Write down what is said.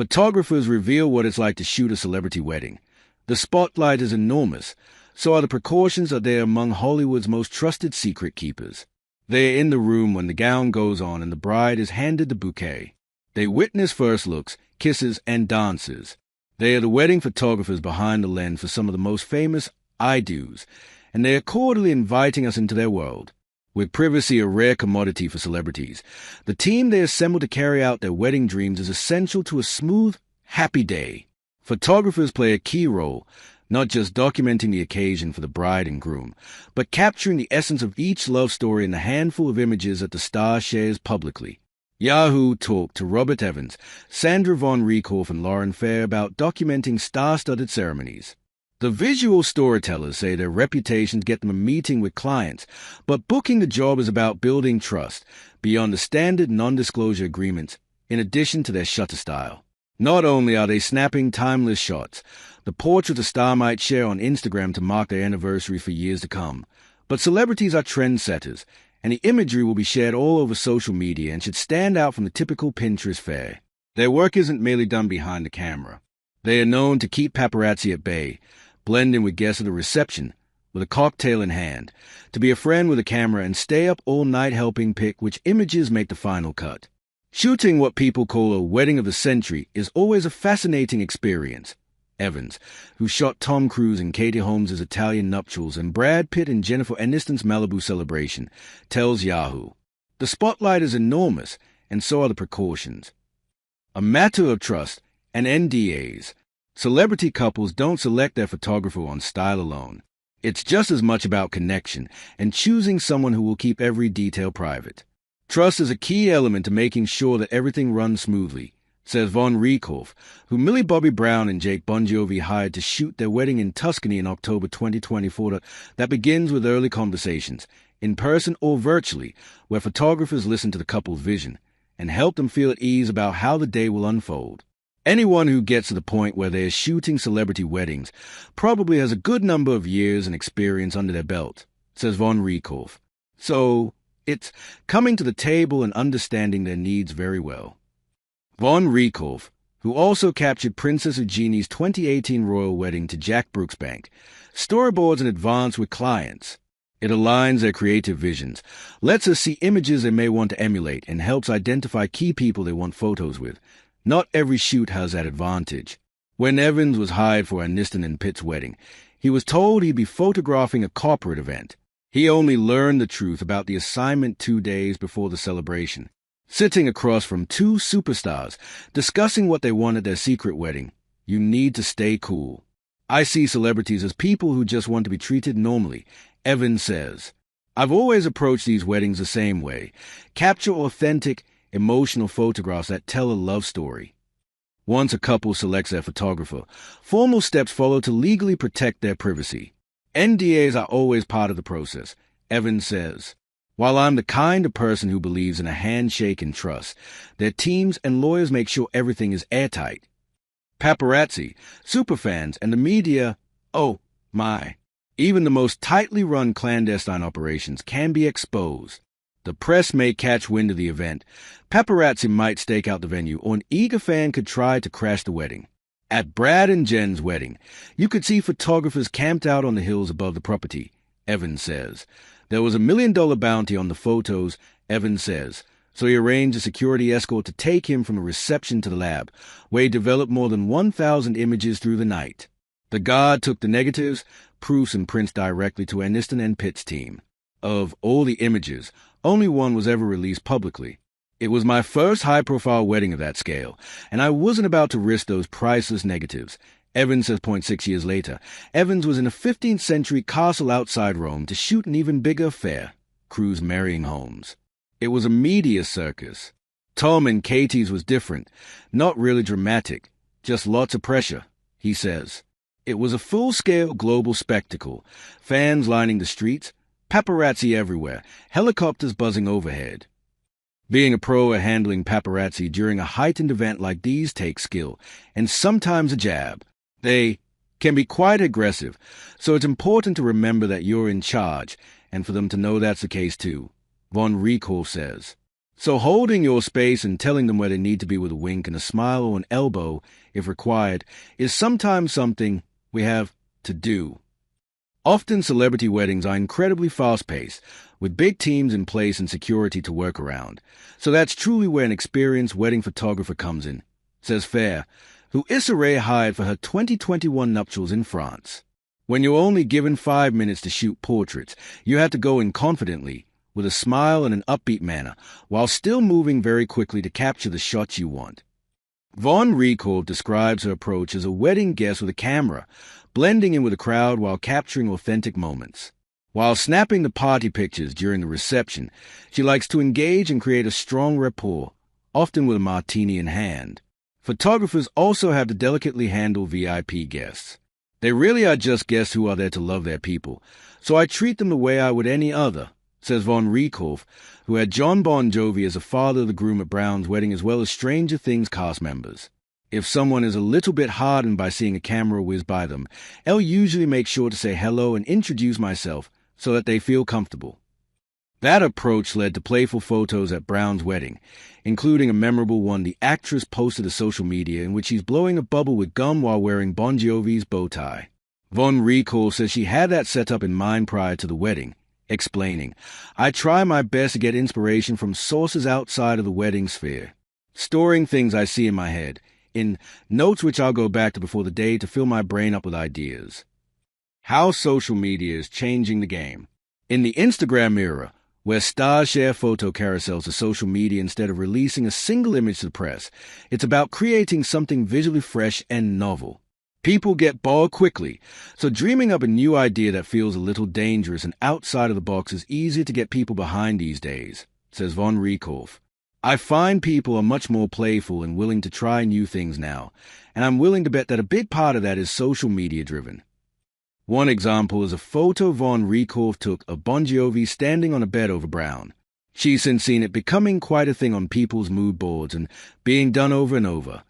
Photographers reveal what it's like to shoot a celebrity wedding. The spotlight is enormous. So are the precautions that they are among Hollywood's most trusted secret keepers. They are in the room when the gown goes on and the bride is handed the bouquet. They witness first looks, kisses, and dances. They are the wedding photographers behind the lens for some of the most famous I-dos, and they are cordially inviting us into their world. With privacy a rare commodity for celebrities, the team they assemble to carry out their wedding dreams is essential to a smooth, happy day. Photographers play a key role, not just documenting the occasion for the bride and groom, but capturing the essence of each love story in the handful of images that the star shares publicly. Yahoo talked to Robert Evans, Sandra Von Riekhoff, and Lauren Fair about documenting star-studded ceremonies. The visual storytellers say their reputations get them a meeting with clients, but booking the job is about building trust beyond the standard non-disclosure agreements, in addition to their shutter style. Not only are they snapping timeless shots, the portraits a star might share on Instagram to mark their anniversary for years to come, but celebrities are trendsetters, and the imagery will be shared all over social media and should stand out from the typical Pinterest fare. Their work isn't merely done behind the camera. They are known to keep paparazzi at bay, blend in with guests at a reception, with a cocktail in hand, to be a friend with a camera and stay up all night helping pick which images make the final cut. Shooting what people call a wedding of the century is always a fascinating experience. Evans, who shot Tom Cruise and Katie Holmes' Italian nuptials and Brad Pitt and Jennifer Aniston's Malibu celebration, tells Yahoo, "The spotlight is enormous, and so are the precautions. A matter of trust and NDAs. Celebrity couples don't select their photographer on style alone. It's just as much about connection and choosing someone who will keep every detail private. Trust is a key element to making sure that everything runs smoothly," says Von Riekhoff, who Millie Bobby Brown and Jake Bon Jovi hired to shoot their wedding in Tuscany in October 2024 that begins with early conversations, in person or virtually, where photographers listen to the couple's vision and help them feel at ease about how the day will unfold. Anyone who gets to the point where they are shooting celebrity weddings probably has a good number of years and experience under their belt, says Von Riekhoff. So it's coming to the table and understanding their needs very well. Von Riekhoff, who also captured Princess Eugenie's 2018 royal wedding to Jack Brooksbank, storyboards in advance with clients. It aligns their creative visions, lets us see images they may want to emulate, and helps identify key people they want photos with. Not every shoot has that advantage. When Evans was hired for Aniston and Pitt's wedding, he was told he'd be photographing a corporate event. He only learned the truth about the assignment 2 days before the celebration. Sitting across from two superstars, discussing what they want at their secret wedding, you need to stay cool. I see celebrities as people who just want to be treated normally, Evans says. I've always approached these weddings the same way. Capture authentic, emotional photographs that tell a love story. Once a couple selects their photographer, formal steps follow to legally protect their privacy. NDAs are always part of the process, Evans says. While I'm the kind of person who believes in a handshake and trust, their teams and lawyers make sure everything is airtight. Paparazzi, superfans, and the media, oh my, even the most tightly run clandestine operations can be exposed. The press may catch wind of the event, paparazzi might stake out the venue, or an eager fan could try to crash the wedding. At Brad and Jen's wedding, you could see photographers camped out on the hills above the property, Evans says. There was $1 million bounty on the photos, Evans says, so he arranged a security escort to take him from the reception to the lab, where he developed more than 1,000 images through the night. The guard took the negatives, proofs, and prints directly to Aniston and Pitt's team. Of all the images, only one was ever released publicly. It was my first high-profile wedding of that scale, and I wasn't about to risk those priceless negatives, Evans says 6 years later. Evans was in a 15th century castle outside Rome to shoot an even bigger affair, Cruise marrying Holmes. It was a media circus. Tom and Katie's was different, not really dramatic, just lots of pressure, he says. It was a full-scale global spectacle, fans lining the streets, paparazzi everywhere, helicopters buzzing overhead. Being a pro at handling paparazzi during a heightened event like these takes skill, and sometimes a jab. They can be quite aggressive, so it's important to remember that you're in charge, and for them to know that's the case too, Von Riekhoff says. So holding your space and telling them where they need to be with a wink and a smile or an elbow, if required, is sometimes something we have to do. Often celebrity weddings are incredibly fast-paced, with big teams in place and security to work around. So that's truly where an experienced wedding photographer comes in, says Fair, who Issa Rae hired for her 2021 nuptials in France. When you're only given 5 minutes to shoot portraits, you have to go in confidently, with a smile and an upbeat manner, while still moving very quickly to capture the shots you want. Von Riekhoff describes her approach as a wedding guest with a camera, blending in with the crowd while capturing authentic moments. While snapping the party pictures during the reception, she likes to engage and create a strong rapport, often with a martini in hand. Photographers also have to delicately handle VIP guests. They really are just guests who are there to love their people, so I treat them the way I would any other, says Von Riekhoff, who had John Bon Jovi as a father of the groom at Brown's wedding as well as Stranger Things cast members. If someone is a little bit hardened by seeing a camera whiz by them, I'll usually make sure to say hello and introduce myself so that they feel comfortable. That approach led to playful photos at Brown's wedding, including a memorable one the actress posted to social media in which she's blowing a bubble with gum while wearing Bon Jovi's bow tie. Von Riekhoff says she had that set up in mind prior to the wedding, explaining, "I try my best to get inspiration from sources outside of the wedding sphere, storing things I see in my head, in notes which I'll go back to before the day to fill my brain up with ideas." How social media is changing the game. In the Instagram era, where stars share photo carousels to social media instead of releasing a single image to the press, it's about creating something visually fresh and novel. People get bored quickly, so dreaming up a new idea that feels a little dangerous and outside of the box is easier to get people behind these days, says Von Riekhoff. I find people are much more playful and willing to try new things now, and I'm willing to bet that a big part of that is social media driven. One example is a photo Von Riekhoff took of Bon Jovi standing on a bed over Brown. She's since seen it becoming quite a thing on people's mood boards and being done over and over.